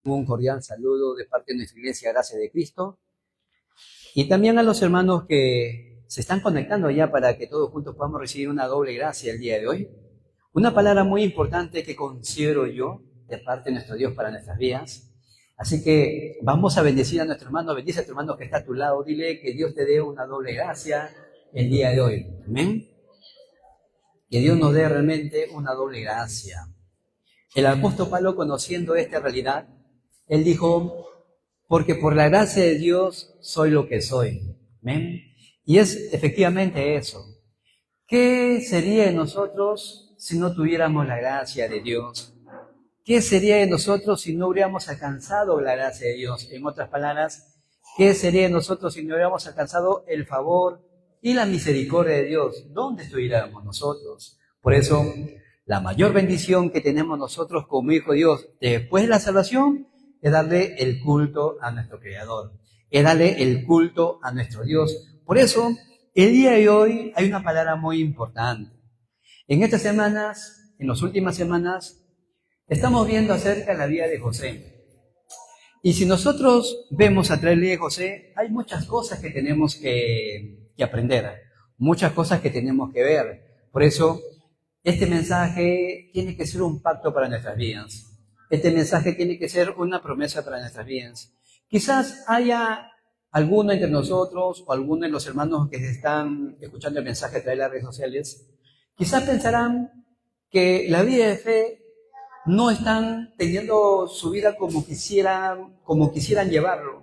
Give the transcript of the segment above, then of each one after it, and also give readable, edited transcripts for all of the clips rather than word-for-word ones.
Un cordial saludo de parte de nuestra Iglesia Gracia de Cristo y también a los hermanos que se están conectando ya para que todos juntos podamos recibir una doble gracia el día de hoy. Una palabra muy importante que considero yo de parte de nuestro Dios para nuestras vidas. Así que vamos a bendecir a nuestro hermano, bendice a tu hermano que está a tu lado, dile que Dios te dé una doble gracia el día de hoy. Amén. Que Dios nos dé realmente una doble gracia. El apóstol Pablo, conociendo esta realidad, él dijo, porque por la gracia de Dios soy lo que soy. ¿Amén? Y es efectivamente eso. ¿Qué sería de nosotros si no tuviéramos la gracia de Dios? ¿Qué sería de nosotros si no hubiéramos alcanzado la gracia de Dios? En otras palabras, ¿qué sería de nosotros si no hubiéramos alcanzado el favor y la misericordia de Dios? ¿Dónde estuviéramos nosotros? Por eso, la mayor bendición que tenemos nosotros como hijo de Dios después de la salvación es darle el culto a nuestro Creador, es darle el culto a nuestro Dios. Por eso, el día de hoy hay una palabra muy importante. En estas semanas, en las últimas semanas, estamos viendo acerca de la vida de José. Y si nosotros vemos a través de José, hay muchas cosas que tenemos que aprender, muchas cosas que tenemos que ver. Por eso, este mensaje tiene que ser un pacto para nuestras vidas. Este mensaje tiene que ser una promesa para nuestras vidas. Quizás haya alguno entre nosotros o alguno de los hermanos que están escuchando el mensaje a través de las redes sociales, quizás pensarán que la vida de fe no están teniendo su vida como quisieran llevarlo.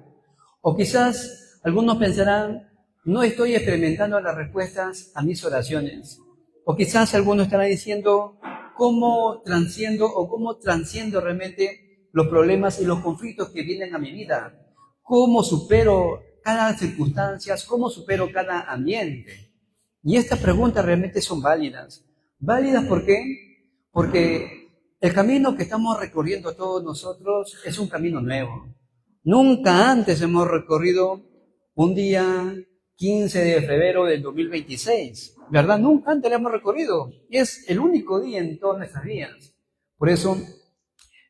O quizás algunos pensarán, no estoy experimentando las respuestas a mis oraciones. O quizás algunos estarán diciendo, ¿cómo transciendo realmente los problemas y los conflictos que vienen a mi vida? ¿Cómo supero cada circunstancia? ¿Cómo supero cada ambiente? Y estas preguntas realmente son válidas. ¿Válidas por qué? Porque el camino que estamos recorriendo todos nosotros es un camino nuevo. Nunca antes hemos recorrido un día 15 de febrero del 2026, ¿verdad? Nunca antes lo hemos recorrido. Es el único día en todas nuestras vidas. Por eso,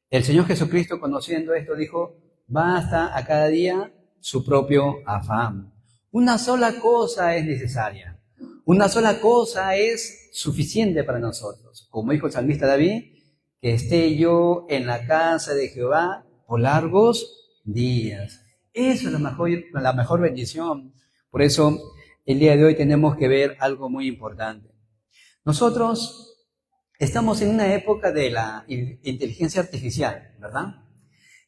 el Señor Jesucristo, conociendo esto, dijo, basta a cada día su propio afán. Una sola cosa es necesaria. Una sola cosa es suficiente para nosotros. Como dijo el salmista David, que esté yo en la casa de Jehová por largos días. Eso es la mejor bendición. Por eso, el día de hoy tenemos que ver algo muy importante. Nosotros estamos en una época de la inteligencia artificial, ¿verdad?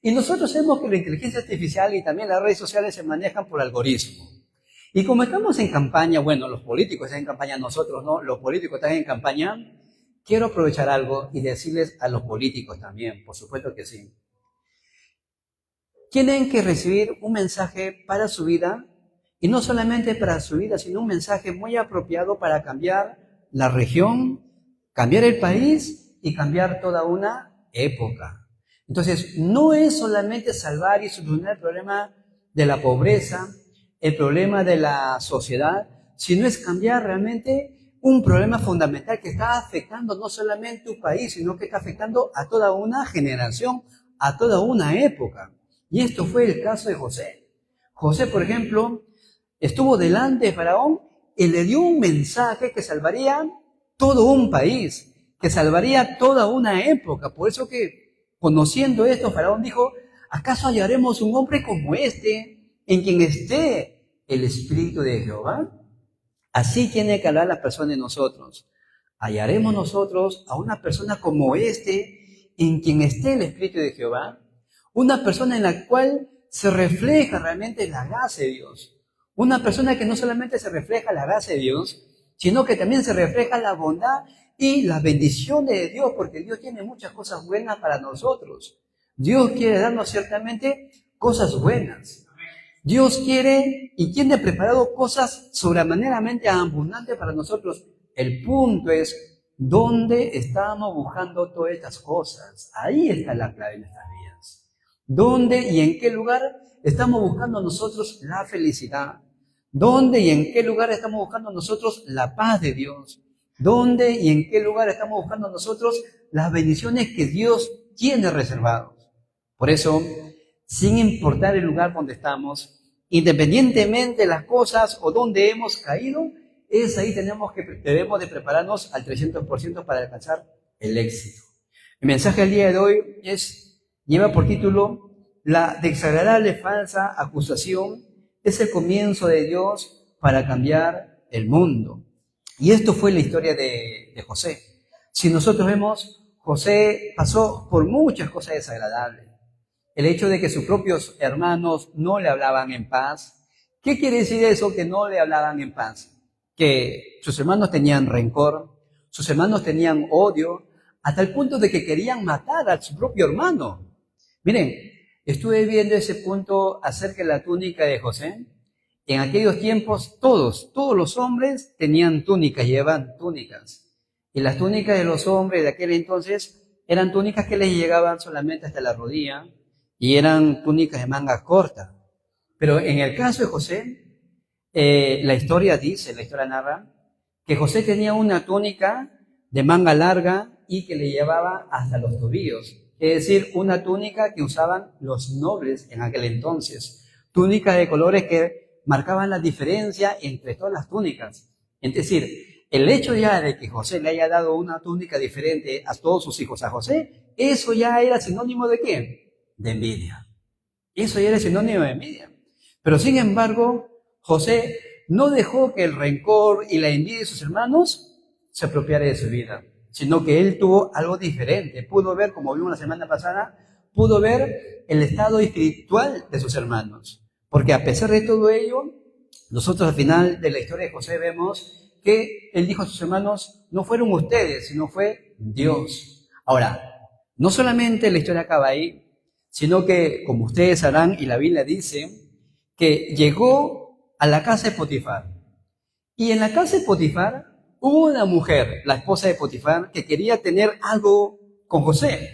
Y nosotros sabemos que la inteligencia artificial y también las redes sociales se manejan por algoritmos. Y como estamos en campaña, bueno, los políticos están en campaña, nosotros no, los políticos están en campaña, quiero aprovechar algo y decirles a los políticos también, por supuesto que sí. Tienen que recibir un mensaje para su vida, y no solamente para su vida, sino un mensaje muy apropiado para cambiar la región, cambiar el país y cambiar toda una época. Entonces, no es solamente salvar y solucionar el problema de la pobreza, el problema de la sociedad, sino es cambiar realmente un problema fundamental que está afectando no solamente tu país, sino que está afectando a toda una generación, a toda una época. Y esto fue el caso de José. José, por ejemplo, estuvo delante de Faraón y le dio un mensaje que salvaría todo un país, que salvaría toda una época. Por eso que, conociendo esto, Faraón dijo, ¿acaso hallaremos un hombre como este, en quien esté el Espíritu de Jehová? Así tiene que hablar la persona de nosotros. ¿Hallaremos nosotros a una persona como este, en quien esté el Espíritu de Jehová? Una persona en la cual se refleja realmente la gracia de Dios. Una persona que no solamente se refleja la gracia de Dios, sino que también se refleja la bondad y la bendición de Dios, porque Dios tiene muchas cosas buenas para nosotros. Dios quiere darnos ciertamente cosas buenas. Dios quiere y tiene preparado cosas sobremaneramente abundantes para nosotros. El punto es, ¿dónde estamos buscando todas estas cosas? Ahí está la clave de nuestras vidas. ¿Dónde y en qué lugar estamos buscando nosotros la felicidad? ¿Dónde y en qué lugar estamos buscando nosotros la paz de Dios? ¿Dónde y en qué lugar estamos buscando nosotros las bendiciones que Dios tiene reservados? Por eso, sin importar el lugar donde estamos, independientemente de las cosas o donde hemos caído, es ahí debemos de prepararnos al 300% para alcanzar el éxito. El mensaje del día de hoy lleva por título: la desagradable falsa acusación es el comienzo de Dios para cambiar el mundo. Y esto fue la historia de José. Si nosotros vemos, José pasó por muchas cosas desagradables. El hecho de que sus propios hermanos no le hablaban en paz. ¿Qué quiere decir eso, que no le hablaban en paz? Que sus hermanos tenían rencor, sus hermanos tenían odio, hasta el punto de que querían matar a su propio hermano. Miren, estuve viendo ese punto acerca de la túnica de José. En aquellos tiempos todos los hombres tenían túnicas, llevaban túnicas. Y las túnicas de los hombres de aquel entonces eran túnicas que les llegaban solamente hasta la rodilla y eran túnicas de manga corta. Pero en el caso de José, la historia narra que José tenía una túnica de manga larga y que le llevaba hasta los tobillos. Es decir, una túnica que usaban los nobles en aquel entonces. Túnicas de colores que marcaban la diferencia entre todas las túnicas. Es decir, el hecho ya de que José le haya dado una túnica diferente a todos sus hijos a José, eso ya era sinónimo ¿de qué? De envidia. Eso ya era sinónimo de envidia. Pero sin embargo, José no dejó que el rencor y la envidia de sus hermanos se apropiara de su vida, sino que él tuvo algo diferente. Pudo ver, como vimos la semana pasada, pudo ver el estado espiritual de sus hermanos. Porque a pesar de todo ello, nosotros al final de la historia de José vemos que él dijo a sus hermanos: no fueron ustedes, sino fue Dios. Ahora, no solamente la historia acaba ahí, sino que, como ustedes sabrán, y la Biblia dice, que llegó a la casa de Potifar. Y en la casa de Potifar hubo una mujer, la esposa de Potifar, que quería tener algo con José.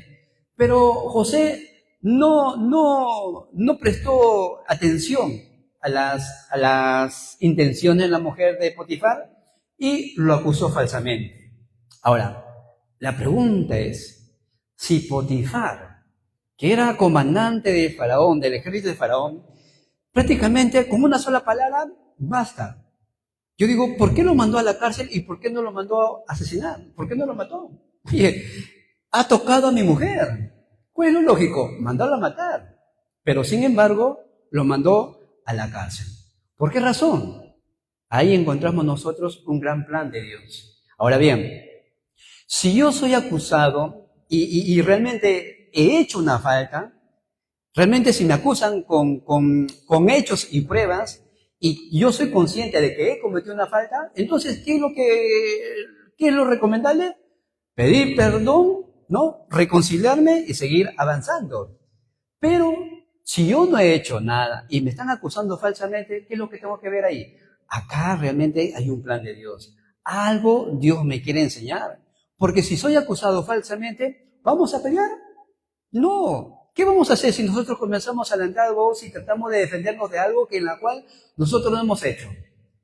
Pero José no prestó atención a las intenciones de la mujer de Potifar y lo acusó falsamente. Ahora, la pregunta es, si Potifar, que era comandante de Faraón, del ejército de Faraón, prácticamente con una sola palabra basta. Yo digo, ¿por qué lo mandó a la cárcel y por qué no lo mandó a asesinar? ¿Por qué no lo mató? Oye, ha tocado a mi mujer. ¿Cuál es lo lógico? Mandarlo a matar. Pero sin embargo, lo mandó a la cárcel. ¿Por qué razón? Ahí encontramos nosotros un gran plan de Dios. Ahora bien, si yo soy acusado y realmente he hecho una falta, realmente si me acusan con hechos y pruebas, y yo soy consciente de que he cometido una falta, entonces, ¿qué es lo recomendable? Pedir perdón, ¿no? Reconciliarme y seguir avanzando. Pero si yo no he hecho nada y me están acusando falsamente, ¿qué es lo que tengo que ver ahí? Acá realmente hay un plan de Dios. Algo Dios me quiere enseñar. Porque si soy acusado falsamente, ¿vamos a pelear? No. ¿Qué vamos a hacer si nosotros comenzamos a levantar voz y tratamos de defendernos de algo en la cual nosotros no hemos hecho?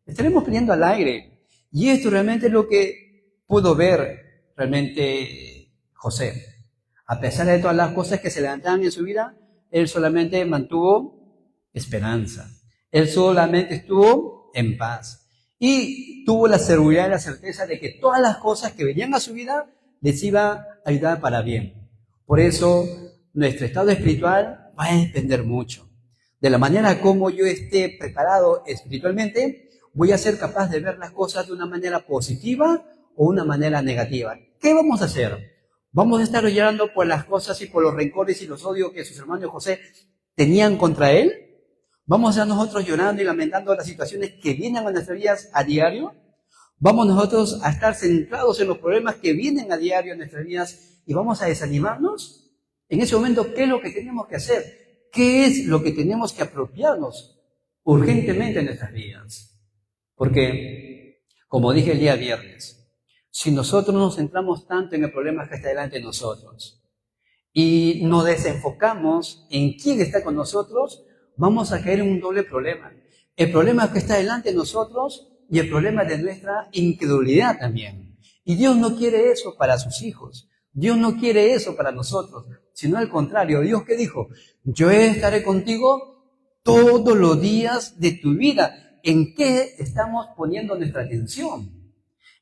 Estaremos peleando al aire. Y esto realmente es lo que pudo ver realmente José. A pesar de todas las cosas que se levantaban en su vida, él solamente mantuvo esperanza. Él solamente estuvo en paz. Y tuvo la seguridad y la certeza de que todas las cosas que venían a su vida les iba a ayudar para bien. Por eso, nuestro estado espiritual va a depender mucho. De la manera como yo esté preparado espiritualmente, voy a ser capaz de ver las cosas de una manera positiva o una manera negativa. ¿Qué vamos a hacer? ¿Vamos a estar llorando por las cosas y por los rencores y los odios que sus hermanos José tenían contra él? ¿Vamos a estar nosotros llorando y lamentando las situaciones que vienen a nuestras vidas a diario? ¿Vamos nosotros a estar centrados en los problemas que vienen a diario en nuestras vidas y vamos a desanimarnos? En ese momento, ¿qué es lo que tenemos que hacer? ¿Qué es lo que tenemos que apropiarnos urgentemente en nuestras vidas? Porque, como dije el día viernes, si nosotros nos centramos tanto en el problema que está delante de nosotros y nos desenfocamos en quién está con nosotros, vamos a caer en un doble problema. El problema que está delante de nosotros y el problema de nuestra incredulidad también. Y Dios no quiere eso para sus hijos. Dios no quiere eso para nosotros, sino al contrario. Dios, ¿qué dijo? Yo estaré contigo todos los días de tu vida. ¿En qué estamos poniendo nuestra atención?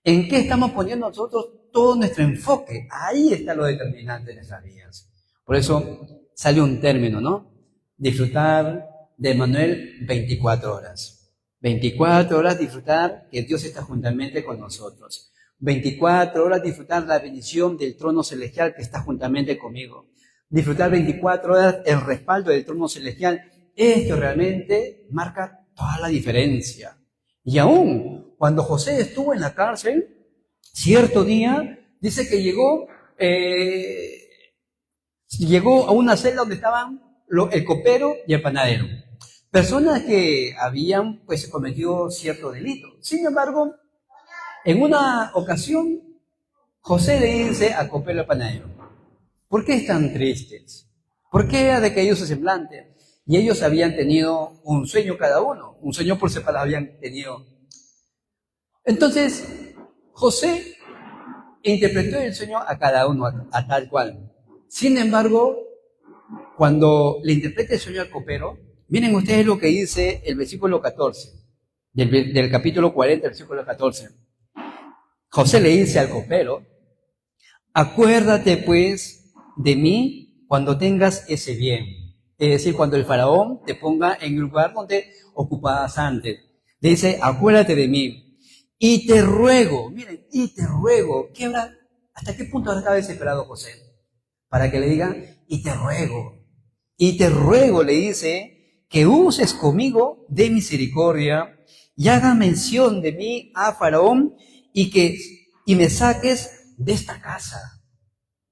¿En qué estamos poniendo nosotros todo nuestro enfoque? Ahí está lo determinante de nuestras vidas. Por eso sale un término, ¿no? Disfrutar de Manuel 24 horas. 24 horas disfrutar que Dios está juntamente con nosotros. 24 horas disfrutar la bendición del trono celestial que está juntamente conmigo. Disfrutar 24 horas el respaldo del trono celestial. Esto realmente marca toda la diferencia. Y aún cuando José estuvo en la cárcel, cierto día, dice que llegó a una celda donde estaban el copero y el panadero. Personas que habían pues cometido cierto delito. Sin embargo, en una ocasión, José le dice al copero y al panadero: ¿por qué están tristes? ¿Por qué ha decaído su semblante? Y ellos habían tenido un sueño cada uno, un sueño por separado habían tenido. Entonces, José interpretó el sueño a cada uno, a tal cual. Sin embargo, cuando le interpreta el sueño al copero, miren ustedes lo que dice el versículo 14, del capítulo 40, versículo 14. José le dice al copero: acuérdate pues de mí cuando tengas ese bien. Es decir, cuando el faraón te ponga en el lugar donde ocupabas antes. Le dice: acuérdate de mí. Y te ruego, miren, ¿hasta qué punto estaba desesperado José? Para que le diga: y te ruego, le dice, que uses conmigo de misericordia y haga mención de mí a Faraón y me saques de esta casa.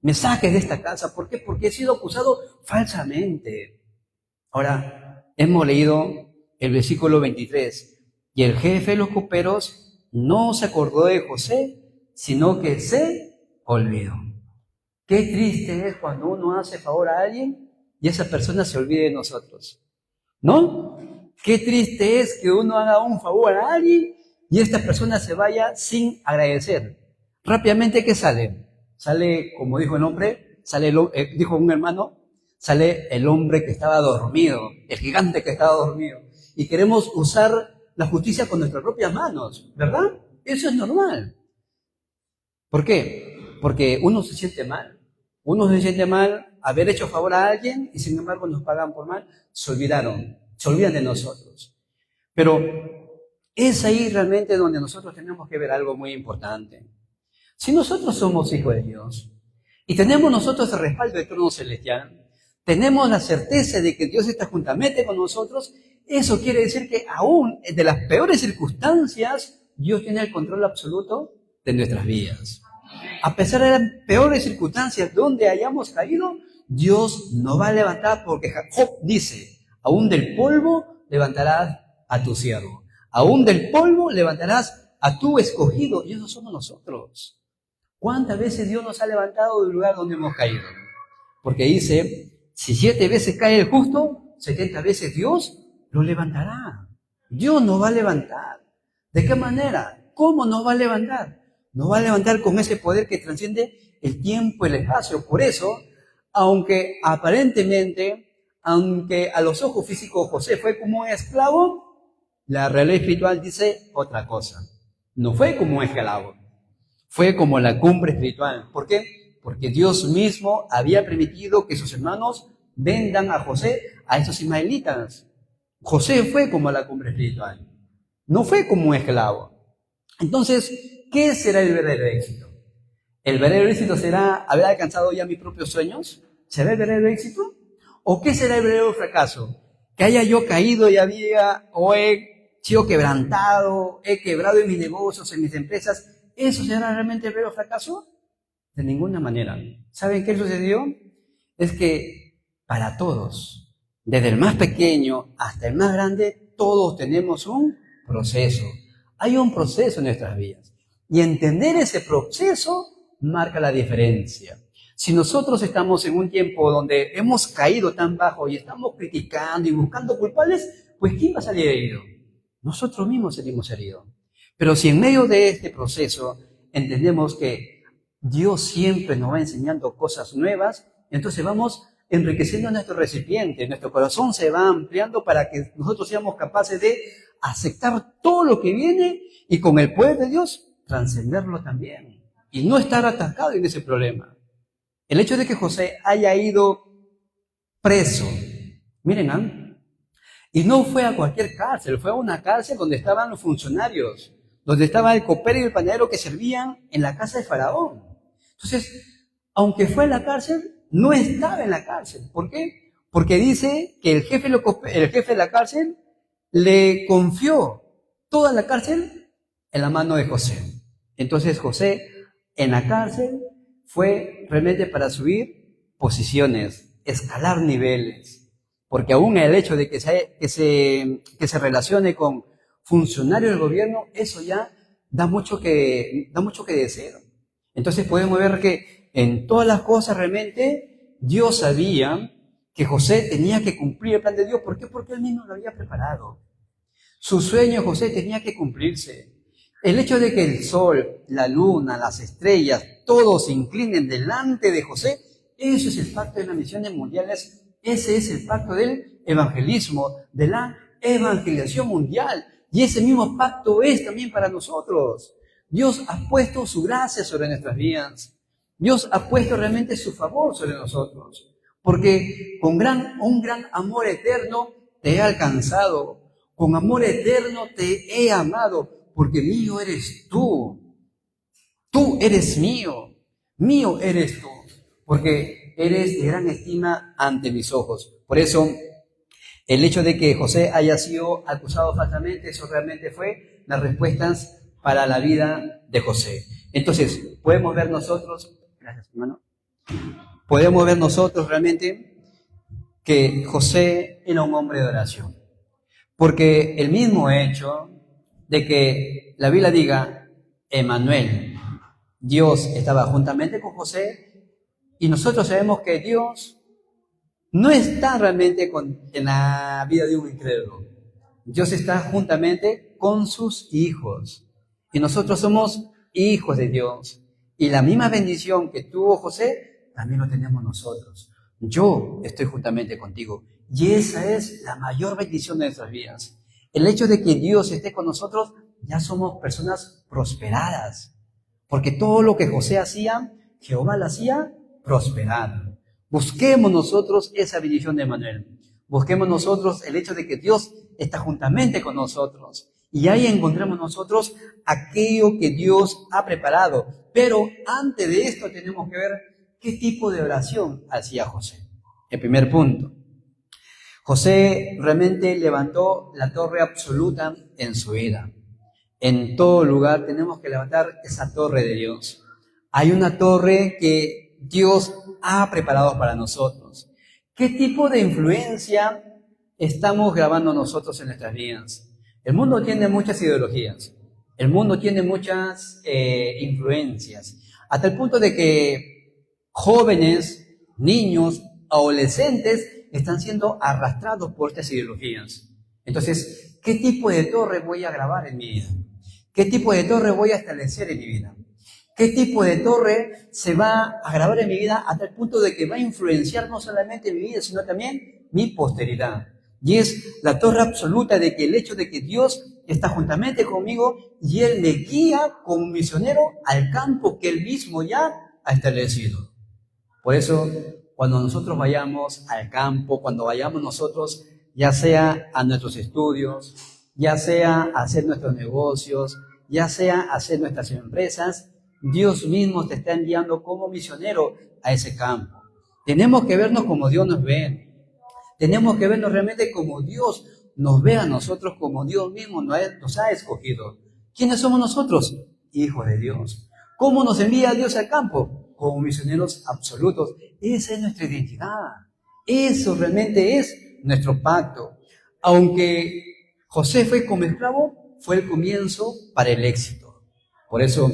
Me saques de esta casa. ¿Por qué? Porque he sido acusado falsamente. Ahora, hemos leído el versículo 23. Y el jefe de los coperos no se acordó de José, sino que se olvidó. Qué triste es cuando uno hace favor a alguien y esa persona se olvide de nosotros, ¿no? Qué triste es que uno haga un favor a alguien y esta persona se vaya sin agradecer. Rápidamente, ¿qué sale? Sale, como dijo el hombre, dijo un hermano, sale el hombre que estaba dormido, el gigante que estaba dormido. Y queremos usar la justicia con nuestras propias manos, ¿verdad? Eso es normal. ¿Por qué? Porque uno se siente mal. Uno se siente mal haber hecho favor a alguien y sin embargo nos pagan por mal. Se olvidan de nosotros. Pero es ahí realmente donde nosotros tenemos que ver algo muy importante. Si nosotros somos hijos de Dios y tenemos nosotros el respaldo del trono celestial, tenemos la certeza de que Dios está juntamente con nosotros, eso quiere decir que aún de las peores circunstancias, Dios tiene el control absoluto de nuestras vidas. A pesar de las peores circunstancias donde hayamos caído, Dios nos va a levantar, porque Job dice: aún del polvo levantarás a tu siervo, aún del polvo levantarás a tu escogido, y esos somos nosotros. ¿Cuántas veces Dios nos ha levantado del lugar donde hemos caído? Porque dice: si 7 veces cae el justo, 70 veces Dios lo levantará. Dios nos va a levantar. ¿De qué manera? ¿Cómo nos va a levantar? Nos va a levantar con ese poder que trasciende el tiempo y el espacio. Por eso, aunque aparentemente, aunque a los ojos físicos José fue como un esclavo, la realidad espiritual dice otra cosa. No fue como un esclavo, fue como la cumbre espiritual. ¿Por qué? Porque Dios mismo había permitido que sus hermanos vendan a José a esos ismaelitas. José fue como la cumbre espiritual, no fue como un esclavo. Entonces, ¿qué será el verdadero éxito? ¿El verdadero éxito será haber alcanzado ya mis propios sueños? ¿Será el verdadero éxito? ¿O qué será el verdadero fracaso? Que haya yo caído o he sido quebrantado, he quebrado en mis negocios, en mis empresas. ¿Eso será realmente el verdadero fracaso? De ninguna manera. ¿Saben qué sucedió? Es que para todos, desde el más pequeño hasta el más grande, todos tenemos un proceso. Hay un proceso en nuestras vidas. Y entender ese proceso marca la diferencia. Si nosotros estamos en un tiempo donde hemos caído tan bajo y estamos criticando y buscando culpables, pues ¿quién va a salir herido? Nosotros mismos salimos heridos. Pero si en medio de este proceso entendemos que Dios siempre nos va enseñando cosas nuevas, entonces vamos enriqueciendo nuestro recipiente, nuestro corazón se va ampliando para que nosotros seamos capaces de aceptar todo lo que viene y con el poder de Dios trascenderlo también y no estar atascado en ese problema. El hecho de que José haya ido preso, miren, y no fue a cualquier cárcel, fue a una cárcel donde estaban los funcionarios, donde estaba el copero y el panadero que servían en la casa de Faraón. Entonces, aunque fue a la cárcel, no estaba en la cárcel. ¿Por qué? Porque dice que el jefe de la cárcel le confió toda la cárcel en la mano de José. Entonces José en la cárcel fue realmente para subir posiciones, escalar niveles, porque aún el hecho de que se relacione con funcionarios del gobierno, eso ya da mucho que desear. Entonces podemos ver que en todas las cosas realmente Dios sabía que José tenía que cumplir el plan de Dios. ¿Por qué? Porque él mismo lo había preparado. Su sueño José tenía que cumplirse. El hecho de que el sol, la luna, las estrellas, todos se inclinen delante de José, eso es el pacto de las misiones mundiales, ese es el pacto del evangelismo, de la evangelización mundial. Y ese mismo pacto es también para nosotros. Dios ha puesto su gracia sobre nuestras vidas. Dios ha puesto realmente su favor sobre nosotros. Porque con un gran amor eterno te he alcanzado. Con amor eterno te he amado. Porque mío eres tú. Tú eres mío. Mío eres tú. Porque eres de gran estima ante mis ojos. Por eso, el hecho de que José haya sido acusado falsamente, eso realmente fue las respuestas para la vida de José. Entonces, podemos ver nosotros, gracias hermano, podemos ver nosotros realmente que José era un hombre de oración. Porque el mismo hecho de que la Biblia diga, Emmanuel, Dios estaba juntamente con José, y nosotros sabemos que Dios no está realmente en la vida de un incrédulo. Dios está juntamente con sus hijos. Y nosotros somos hijos de Dios. Y la misma bendición que tuvo José, también lo tenemos nosotros. Yo estoy juntamente contigo. Y esa es la mayor bendición de nuestras vidas. El hecho de que Dios esté con nosotros, ya somos personas prosperadas. Porque todo lo que José hacía, Jehová lo hacía prosperar. Busquemos nosotros esa bendición de Emmanuel. Busquemos nosotros el hecho de que Dios está juntamente con nosotros. Y ahí encontramos nosotros aquello que Dios ha preparado. Pero antes de esto tenemos que ver qué tipo de oración hacía José. El primer punto. José realmente levantó la torre absoluta en su vida. En todo lugar tenemos que levantar esa torre de Dios. Hay una torre que Dios ha preparado para nosotros. ¿Qué tipo de influencia estamos grabando nosotros en nuestras vidas? El mundo tiene muchas ideologías. El mundo tiene muchas influencias. Hasta el punto de que jóvenes, niños, adolescentes están siendo arrastrados por estas ideologías. Entonces, ¿qué tipo de torre voy a grabar en mi vida? ¿Qué tipo de torre voy a establecer en mi vida? ¿Qué tipo de torre se va a grabar en mi vida hasta el punto de que va a influenciar no solamente mi vida, sino también mi posteridad? Y es la torre absoluta de que el hecho de que Dios está juntamente conmigo y Él me guía como misionero al campo que Él mismo ya ha establecido. Por eso, cuando nosotros vayamos al campo, cuando vayamos nosotros, ya sea a nuestros estudios, ya sea a hacer nuestros negocios, ya sea a hacer nuestras empresas, Dios mismo te está enviando como misionero a ese campo. Tenemos que vernos como Dios nos ve. Tenemos que vernos realmente como Dios nos ve a nosotros, como Dios mismo nos ha escogido. ¿Quiénes somos nosotros? Hijos de Dios. ¿Cómo nos envía Dios al campo? Como misioneros absolutos. Esa es nuestra identidad. Eso realmente es nuestro pacto. Aunque José fue como esclavo, fue el comienzo para el éxito. Por eso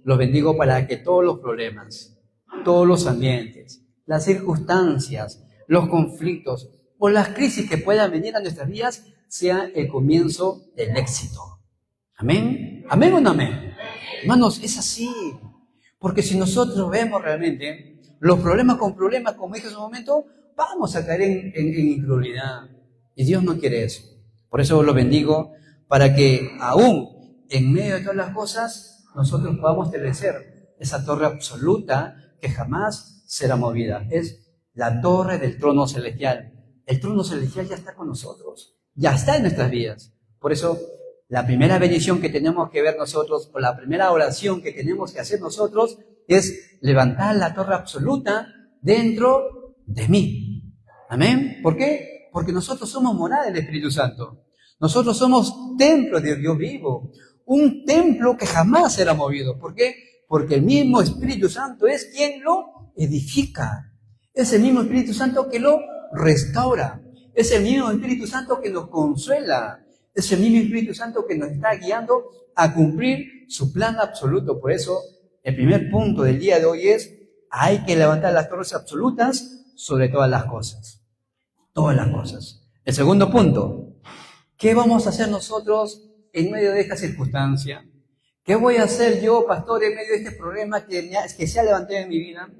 los bendigo para que todos los problemas, todos los ambientes, las circunstancias, los conflictos o las crisis que puedan venir a nuestras vidas sea el comienzo del éxito. ¿Amén? ¿Amén o no amén? Hermanos, es así. Porque si nosotros vemos realmente, los problemas con problemas, como dije en su momento, vamos a caer en incredulidad. Y Dios no quiere eso. Por eso lo bendigo, para que aún en medio de todas las cosas, nosotros podamos establecer esa torre absoluta que jamás será movida. Es la torre del trono celestial. El trono celestial ya está con nosotros, ya está en nuestras vidas. Por eso, la primera bendición que tenemos que ver nosotros, o la primera oración que tenemos que hacer nosotros, es levantar la torre absoluta dentro de mí. Amén. ¿Por qué? Porque nosotros somos morada del Espíritu Santo. Nosotros somos templo de Dios vivo. Un templo que jamás será movido. ¿Por qué? Porque el mismo Espíritu Santo es quien lo edifica. Es el mismo Espíritu Santo que lo restaura. Es el mismo Espíritu Santo que nos consuela. Es el mismo Espíritu Santo que nos está guiando a cumplir su plan absoluto. Por eso, el primer punto del día de hoy es: hay que levantar las torres absolutas sobre todas las cosas. Todas las cosas. El segundo punto: ¿qué vamos a hacer nosotros en medio de esta circunstancia? ¿Qué voy a hacer yo, pastor, en medio de este problema que se ha levantado en mi vida?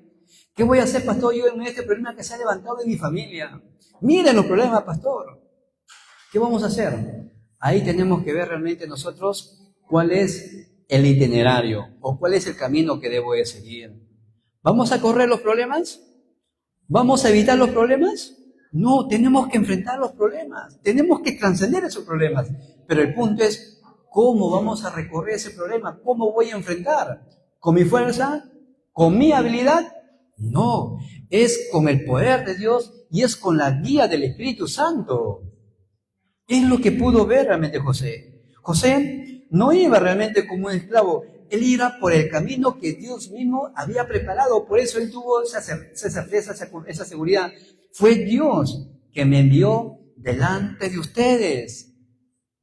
¿Qué voy a hacer, pastor, yo en medio de este problema que se ha levantado en mi familia? Miren los problemas, pastor. ¿Qué vamos a hacer? Ahí tenemos que ver realmente nosotros cuál es el itinerario o cuál es el camino que debo de seguir. ¿Vamos a correr los problemas? ¿Vamos a evitar los problemas? No, tenemos que enfrentar los problemas. Tenemos que trascender esos problemas. Pero el punto es: ¿cómo vamos a recorrer ese problema? ¿Cómo voy a enfrentar? ¿Con mi fuerza? ¿Con mi habilidad? No, es con el poder de Dios y es con la guía del Espíritu Santo. Es lo que pudo ver realmente José. José no iba realmente como un esclavo, él iba por el camino que Dios mismo había preparado. Por eso él tuvo esa certeza, esa seguridad. Fue Dios que me envió delante de ustedes.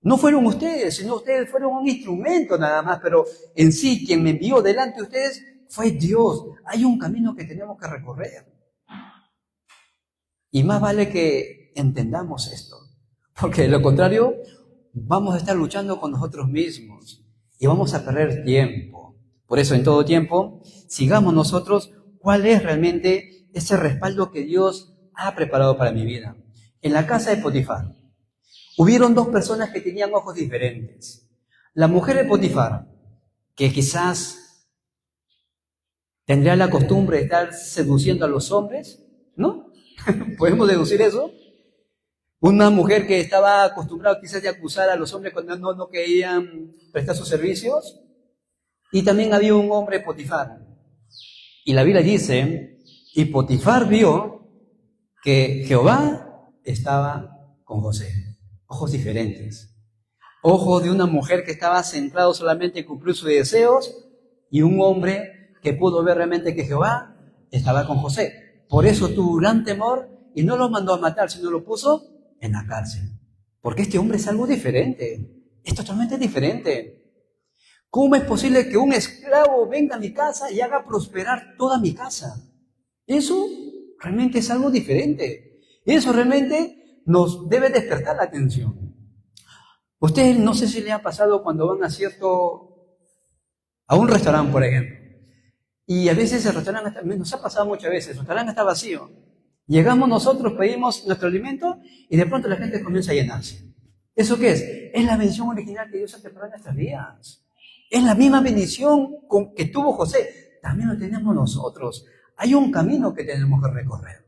No fueron ustedes, sino ustedes fueron un instrumento nada más, pero en sí quien me envió delante de ustedes fue Dios. Hay un camino que tenemos que recorrer. Y más vale que entendamos esto, porque de lo contrario vamos a estar luchando con nosotros mismos y vamos a perder tiempo. Por eso, en todo tiempo, sigamos nosotros cuál es realmente ese respaldo que Dios ha preparado para mi vida. En la casa de Potifar, hubieron dos personas que tenían ojos diferentes. La mujer de Potifar, que quizás tendría la costumbre de estar seduciendo a los hombres, ¿no? ¿Podemos deducir eso? Una mujer que estaba acostumbrada quizás de acusar a los hombres cuando no querían prestar sus servicios. Y también había un hombre, Potifar. Y la Biblia dice: y Potifar vio que Jehová estaba con José. Ojos diferentes. Ojos de una mujer que estaba centrado solamente en cumplir sus deseos, y un hombre que pudo ver realmente que Jehová estaba con José. Por eso tuvo gran temor y no lo mandó a matar, sino lo puso en la cárcel. Porque este hombre es algo diferente. Es totalmente diferente. ¿Cómo es posible que un esclavo venga a mi casa y haga prosperar toda mi casa? Eso realmente es algo diferente. Eso realmente nos debe despertar la atención. Ustedes, no sé si les ha pasado cuando van a un restaurante, por ejemplo. Y a veces el restaurante, nos ha pasado muchas veces, el restaurante está vacío. Llegamos nosotros, pedimos nuestro alimento y de pronto la gente comienza a llenarse. ¿Eso qué es? Es la bendición original que Dios ha preparado en nuestras vidas. Es la misma bendición que tuvo José. También lo tenemos nosotros. Hay un camino que tenemos que recorrer.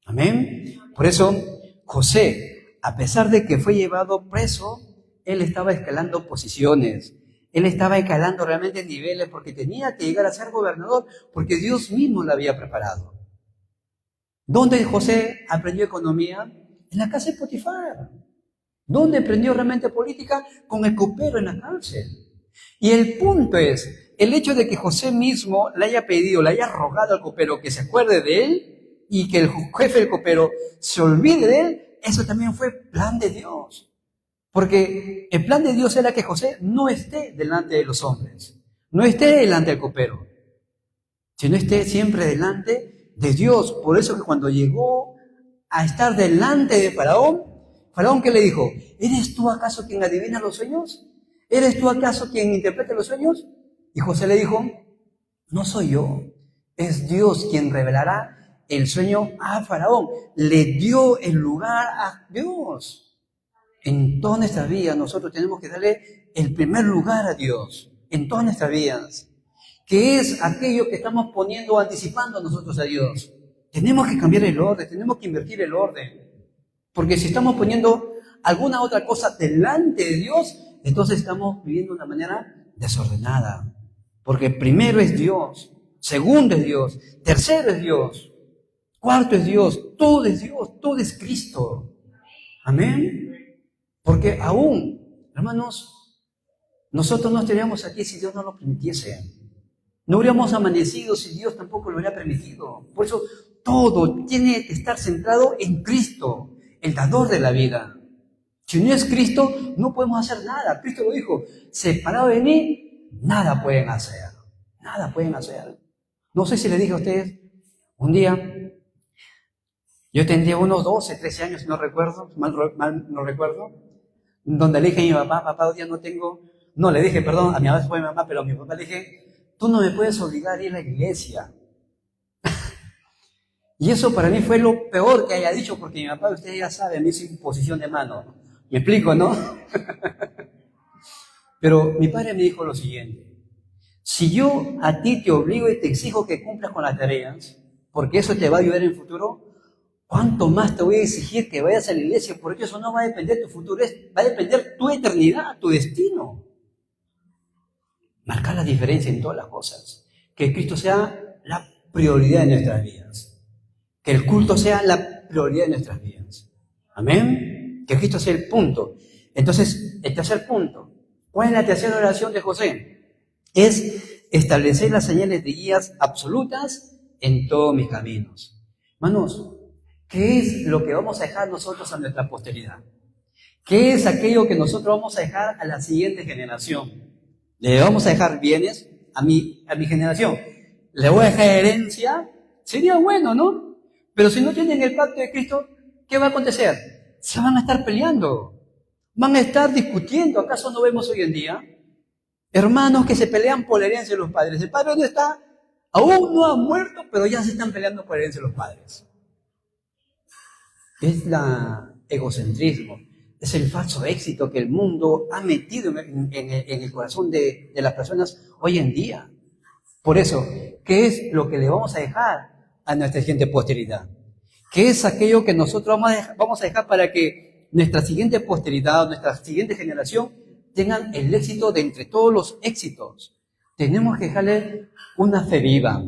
Amén. Por eso, José, a pesar de que fue llevado preso, él estaba escalando posiciones. Él estaba escalando realmente niveles porque tenía que llegar a ser gobernador, porque Dios mismo lo había preparado. ¿Dónde José aprendió economía? En la casa de Potifar. ¿Dónde aprendió realmente política? Con el copero en la cárcel. Y el punto es, el hecho de que José mismo le haya pedido, le haya rogado al copero que se acuerde de él y que el jefe del copero se olvide de él, eso también fue plan de Dios. Porque el plan de Dios era que José no esté delante de los hombres, no esté delante del copero, sino esté siempre delante de Dios. Por eso que cuando llegó a estar delante de Faraón, Faraón, ¿qué le dijo? ¿Eres tú acaso quien adivina los sueños? ¿Eres tú acaso quien interpreta los sueños? Y José le dijo, no soy yo. Es Dios quien revelará el sueño a Faraón. Le dio el lugar a Dios. En todas nuestras vidas nosotros tenemos que darle el primer lugar a Dios. En todas nuestras vidas. Que es aquello que estamos poniendo, anticipando nosotros a Dios. Tenemos que cambiar el orden, tenemos que invertir el orden. Porque si estamos poniendo alguna otra cosa delante de Dios, entonces estamos viviendo de una manera desordenada. Porque primero es Dios, segundo es Dios, tercero es Dios, cuarto es Dios, todo es Cristo. Amén. Porque aún, hermanos, nosotros no estaríamos aquí si Dios no lo permitiese. No habríamos amanecido si Dios tampoco lo hubiera permitido. Por eso todo tiene que estar centrado en Cristo, el dador de la vida. Si no es Cristo, no podemos hacer nada. Cristo lo dijo, separado de mí, nada pueden hacer. Nada pueden hacer. No sé si le dije a ustedes, un día, yo tendría unos 12, 13 años, no recuerdo, mal no recuerdo, donde le dije a mi papá, papá, hoy día no tengo, no le dije, perdón, a mi mamá fue mi mamá, pero a mi papá le dije, tú no me puedes obligar a ir a la iglesia. Y eso para mí fue lo peor que haya dicho, porque mi papá, usted ya sabe, me hizo imposición de mano. ¿Me explico, no? Pero mi padre me dijo lo siguiente, si yo a ti te obligo y te exijo que cumplas con las tareas, porque eso te va a ayudar en el futuro, ¿cuánto más te voy a exigir que vayas a la iglesia? Porque eso no va a depender de tu futuro, va a depender tu eternidad, tu destino. Marcar la diferencia en todas las cosas. Que Cristo sea la prioridad de nuestras vidas. Que el culto sea la prioridad de nuestras vidas. Amén. Que Cristo sea el punto. Entonces, el tercer punto. ¿Cuál es la tercera oración de José? Es establecer las señales de guías absolutas en todos mis caminos. Hermanos, ¿qué es lo que vamos a dejar nosotros a nuestra posteridad? ¿Qué es aquello que nosotros vamos a dejar a la siguiente generación? ¿Le vamos a dejar bienes a mi generación? ¿Le voy a dejar herencia? Sería bueno, ¿no? Pero si no tienen el pacto de Cristo, ¿qué va a acontecer? Se van a estar peleando. Van a estar discutiendo. ¿Acaso no vemos hoy en día hermanos que se pelean por la herencia de los padres? El padre no está, aún no ha muerto, pero ya se están peleando por la herencia de los padres. Es la egocentrismo, es el falso éxito que el mundo ha metido en el corazón de las personas hoy en día. Por eso, ¿qué es lo que le vamos a dejar a nuestra siguiente posteridad? ¿Qué es aquello que nosotros vamos a dejar para que nuestra siguiente posteridad, nuestra siguiente generación tengan el éxito de entre todos los éxitos? Tenemos que dejarle una fe viva,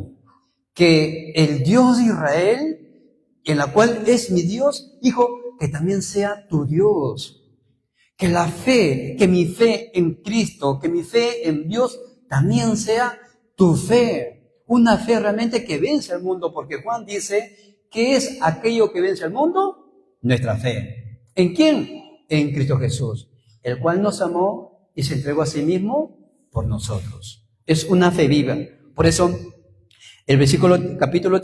que el Dios de Israel, en la cual es mi Dios, hijo, que también sea tu Dios. Que la fe, que mi fe en Cristo, que mi fe en Dios también sea tu fe. Una fe realmente que vence al mundo, porque Juan dice, ¿qué es aquello que vence al mundo? Nuestra fe. ¿En quién? En Cristo Jesús, el cual nos amó y se entregó a sí mismo por nosotros. Es una fe viva. Por eso, el Génesis capítulo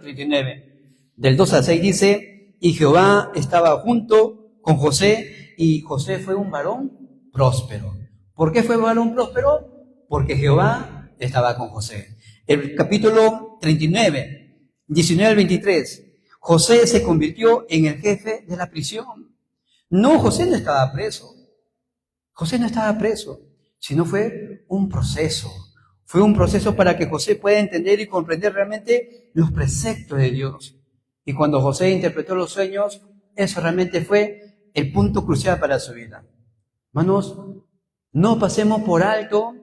39, del 2 al 6 dice, y Jehová estaba junto con José, y José fue un varón próspero. ¿Por qué fue un varón próspero? Porque Jehová estaba con José. El capítulo 39, 19 al 23, José se convirtió en el jefe de la prisión. No, José no estaba preso. José no estaba preso, sino fue un proceso. Fue un proceso para que José pueda entender y comprender realmente los preceptos de Dios. Y cuando José interpretó los sueños, eso realmente fue el punto crucial para su vida. Hermanos, no pasemos por alto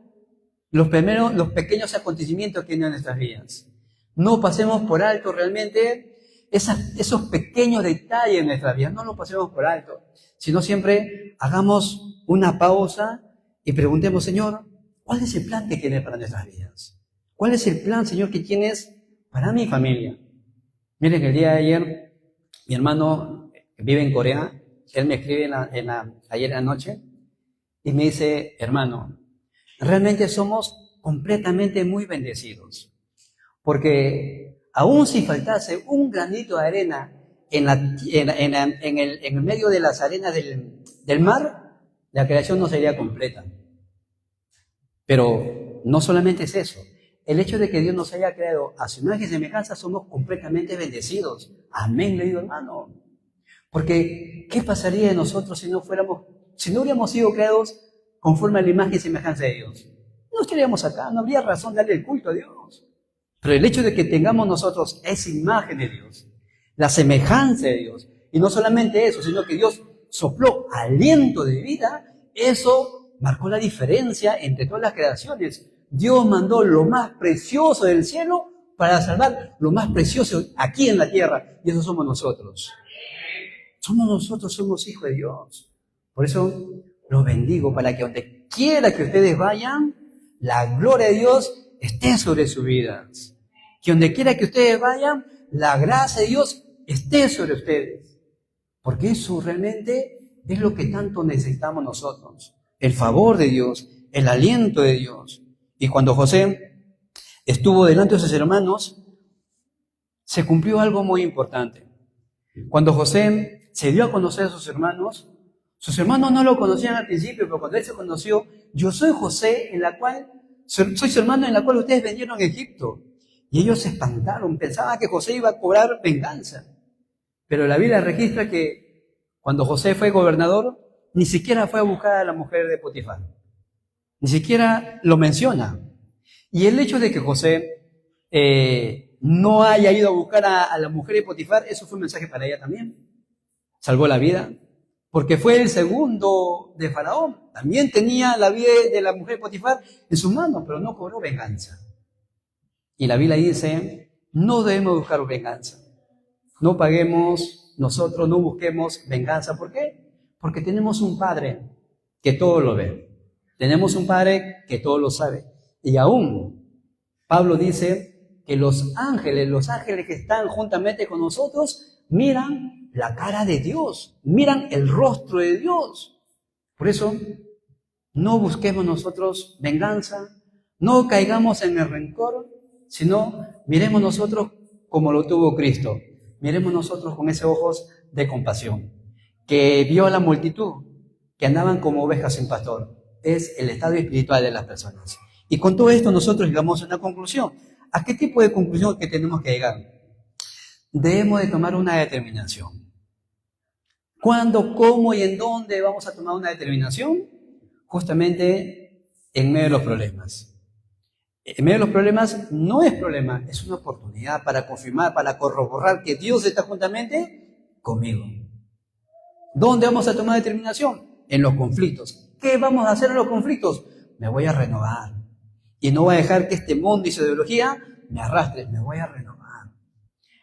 los pequeños acontecimientos que tienen en nuestras vidas. No pasemos por alto realmente esos pequeños detalles en nuestra vida. No los pasemos por alto, sino siempre hagamos una pausa y preguntemos, Señor, ¿cuál es el plan que tienes para nuestras vidas? ¿Cuál es el plan, Señor, que tienes para mi familia? Miren, el día de ayer, mi hermano que vive en Corea, él me escribe ayer anoche y me dice, hermano, realmente somos completamente muy bendecidos, porque aún si faltase un granito de arena en el medio de las arenas del mar, la creación no sería completa. Pero no solamente es eso, el hecho de que Dios nos haya creado a su imagen y semejanza, somos completamente bendecidos. Amén, le digo, hermano. Porque, ¿qué pasaría de nosotros si no hubiéramos sido creados conforme a la imagen y semejanza de Dios? No estaríamos acá, no habría razón de darle el culto a Dios. Pero el hecho de que tengamos nosotros esa imagen de Dios, la semejanza de Dios, y no solamente eso, sino que Dios sopló aliento de vida, eso marcó la diferencia entre todas las creaciones. Dios mandó lo más precioso del cielo para salvar lo más precioso aquí en la tierra, y eso somos nosotros. Somos hijos de Dios. Por eso los bendigo, para que donde quiera que ustedes vayan, la gloria de Dios esté sobre sus vidas. Que donde quiera que ustedes vayan, la gracia de Dios esté sobre ustedes. Porque eso realmente es lo que tanto necesitamos nosotros. El favor de Dios, el aliento de Dios. Y cuando José estuvo delante de sus hermanos, se cumplió algo muy importante. Cuando José se dio a conocer a sus hermanos no lo conocían al principio, pero cuando él se conoció, yo soy José, soy su hermano en la cual ustedes vendieron a Egipto. Y ellos se espantaron, pensaban que José iba a cobrar venganza. Pero la Biblia registra que cuando José fue gobernador, ni siquiera fue a buscar a la mujer de Potifar. Ni siquiera lo menciona. Y el hecho de que José no haya ido a buscar a la mujer de Potifar, eso fue un mensaje para ella también. Salvó la vida, porque fue el segundo de Faraón. También tenía la vida de la mujer de Potifar en sus manos, pero no cobró venganza. Y la Biblia dice, no debemos buscar venganza. No paguemos nosotros, no busquemos venganza. ¿Por qué? Porque tenemos un Padre que todo lo ve. Tenemos un Padre que todo lo sabe. Y aún, Pablo dice que los ángeles que están juntamente con nosotros, miran la cara de Dios, miran el rostro de Dios. Por eso, no busquemos nosotros venganza, no caigamos en el rencor, sino miremos nosotros como lo tuvo Cristo. Miremos nosotros con esos ojos de compasión, que vio a la multitud que andaban como ovejas sin pastor. Es el estado espiritual de las personas. Y con todo esto nosotros llegamos a una conclusión. ¿A qué tipo de conclusión que tenemos que llegar? Debemos de tomar una determinación. ¿Cuándo, cómo y en dónde vamos a tomar una determinación? Justamente en medio de los problemas. En medio de los problemas no es problema, es una oportunidad para confirmar, para corroborar que Dios está juntamente conmigo. ¿Dónde vamos a tomar determinación? En los conflictos. ¿Qué vamos a hacer en los conflictos? Me voy a renovar. Y no voy a dejar que este mundo y su ideología me arrastre, me voy a renovar.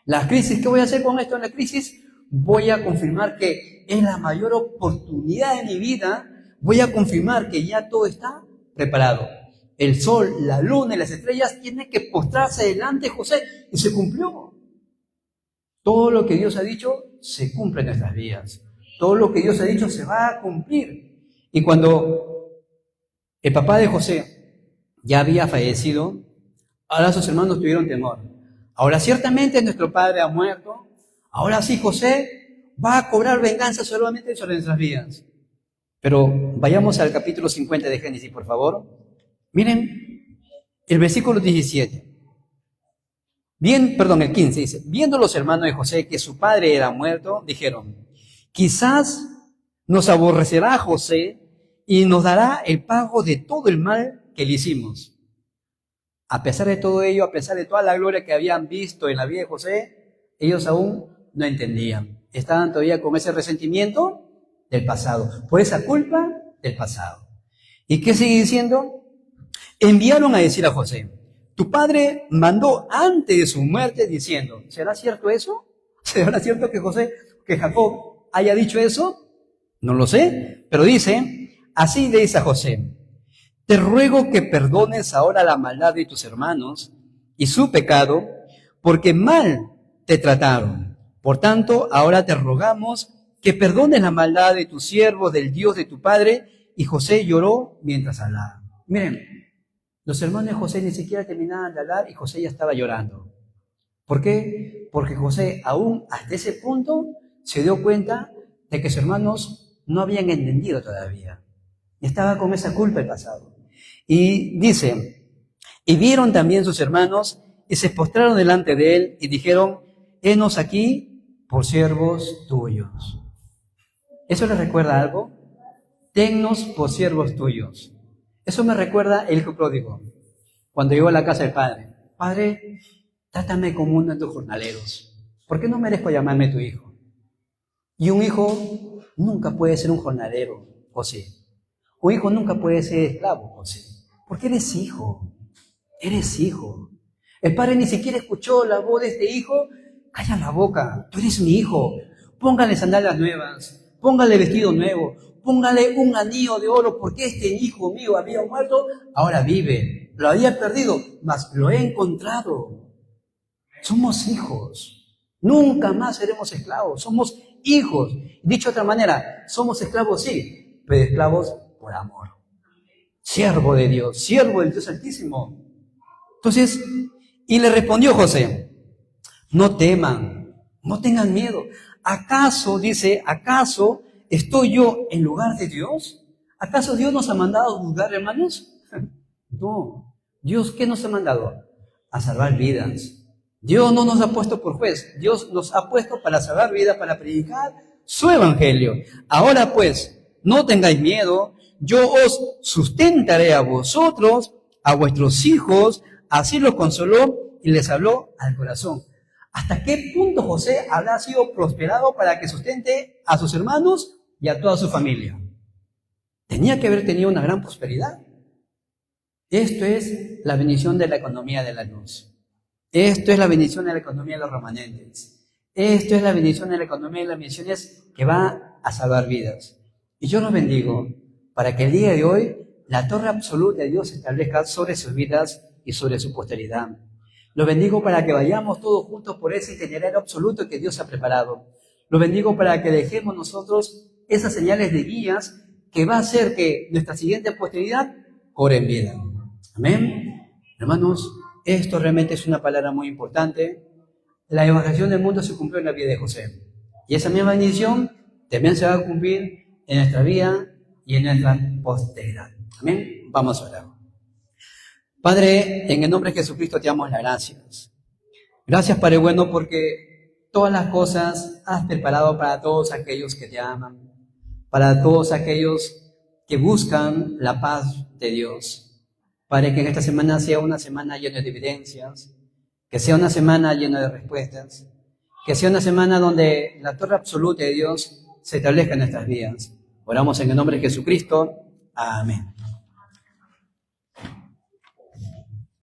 Las crisis, ¿qué voy a hacer con esto en la crisis? Voy a confirmar que es la mayor oportunidad de mi vida. Voy a confirmar que ya todo está preparado. El sol, la luna y las estrellas tienen que postrarse delante de José. Y se cumplió. Todo lo que Dios ha dicho se cumple en nuestras vidas. Todo lo que Dios ha dicho se va a cumplir. Y cuando el papá de José ya había fallecido, ahora sus hermanos tuvieron temor. Ahora ciertamente nuestro padre ha muerto. Ahora sí José va a cobrar venganza solamente sobre nuestras vidas. Pero vayamos al capítulo 50 de Génesis, por favor. Miren, el versículo 17. El 15 dice, viendo los hermanos de José que su padre era muerto, dijeron, quizás nos aborrecerá José y nos dará el pago de todo el mal que le hicimos. A pesar de todo ello, a pesar de toda la gloria que habían visto en la vida de José, ellos aún no entendían. Estaban todavía con ese resentimiento del pasado, por esa culpa del pasado. ¿Y qué sigue diciendo? Enviaron a decir a José, tu padre mandó antes de su muerte diciendo, ¿será cierto eso? ¿Será cierto que Jacob haya dicho eso? No lo sé, pero dice, así le dice a José, te ruego que perdones ahora la maldad de tus hermanos y su pecado, porque mal te trataron. Por tanto, ahora te rogamos que perdones la maldad de tus siervos, del Dios de tu padre. Y José lloró mientras hablaba. Miren, los hermanos de José ni siquiera terminaban de hablar y José ya estaba llorando. ¿Por qué? Porque José aún hasta ese punto se dio cuenta de que sus hermanos no habían entendido todavía. Y estaba con esa culpa del pasado. Y dice, Y vieron también sus hermanos y se postraron delante de él y dijeron, henos aquí por siervos tuyos. ¿Eso les recuerda algo? Tennos por siervos tuyos. Eso me recuerda el hijo pródigo, cuando llegó a la casa del padre. Padre, trátame como uno de tus jornaleros. ¿Por qué no merezco llamarme tu hijo? Y un hijo nunca puede ser un jornalero, ¿o sí? Un hijo nunca puede ser esclavo, ¿o sí? Porque eres hijo. Eres hijo. El padre ni siquiera escuchó la voz de este hijo. Calla la boca, tú eres mi hijo. Póngale sandalias nuevas, póngale vestido nuevo, póngale un anillo de oro, porque este hijo mío había muerto, ahora vive. Lo había perdido, mas lo he encontrado. Somos hijos. Nunca más seremos esclavos. Somos hijos. Dicho de otra manera, somos esclavos sí, pero esclavos por amor. Siervo de Dios, siervo del Dios Altísimo. Entonces, y le respondió José, no teman, no tengan miedo. ¿Acaso, dice, acaso estoy yo en lugar de Dios? ¿Acaso Dios nos ha mandado a juzgar, hermanos? No. ¿Dios qué nos ha mandado? A salvar vidas. Dios no nos ha puesto por juez. Dios nos ha puesto para salvar vidas, para predicar su evangelio. Ahora pues, no tengáis miedo. Yo os sustentaré a vosotros, a vuestros hijos. Así los consoló y les habló al corazón. ¿Hasta qué punto José habrá sido prosperado para que sustente a sus hermanos y a toda su familia? Tenía que haber tenido una gran prosperidad. Esto es la bendición de la economía de la luz. Esto es la bendición de la economía de los remanentes. Esto es la bendición de la economía de las misiones que va a salvar vidas. Y yo los bendigo para que el día de hoy la torre absoluta de Dios se establezca sobre sus vidas y sobre su posteridad. Los bendigo para que vayamos todos juntos por ese itinerario absoluto que Dios ha preparado. Los bendigo para que dejemos nosotros esas señales de guías que va a hacer que nuestra siguiente posteridad corra en vida. Amén. Hermanos, esto realmente es una palabra muy importante. La evangelización del mundo se cumplió en la vida de José. Y esa misma bendición también se va a cumplir en nuestra vida y en nuestra posteridad. Amén. Vamos a orar. Padre, en el nombre de Jesucristo te damos las gracias. Gracias, Padre bueno, porque todas las cosas has preparado para todos aquellos que te aman, para todos aquellos que buscan la paz de Dios. Padre, que en esta semana sea una semana llena de evidencias, que sea una semana llena de respuestas, que sea una semana donde la torre absoluta de Dios se establezca en nuestras vidas. Oramos en el nombre de Jesucristo. Amén.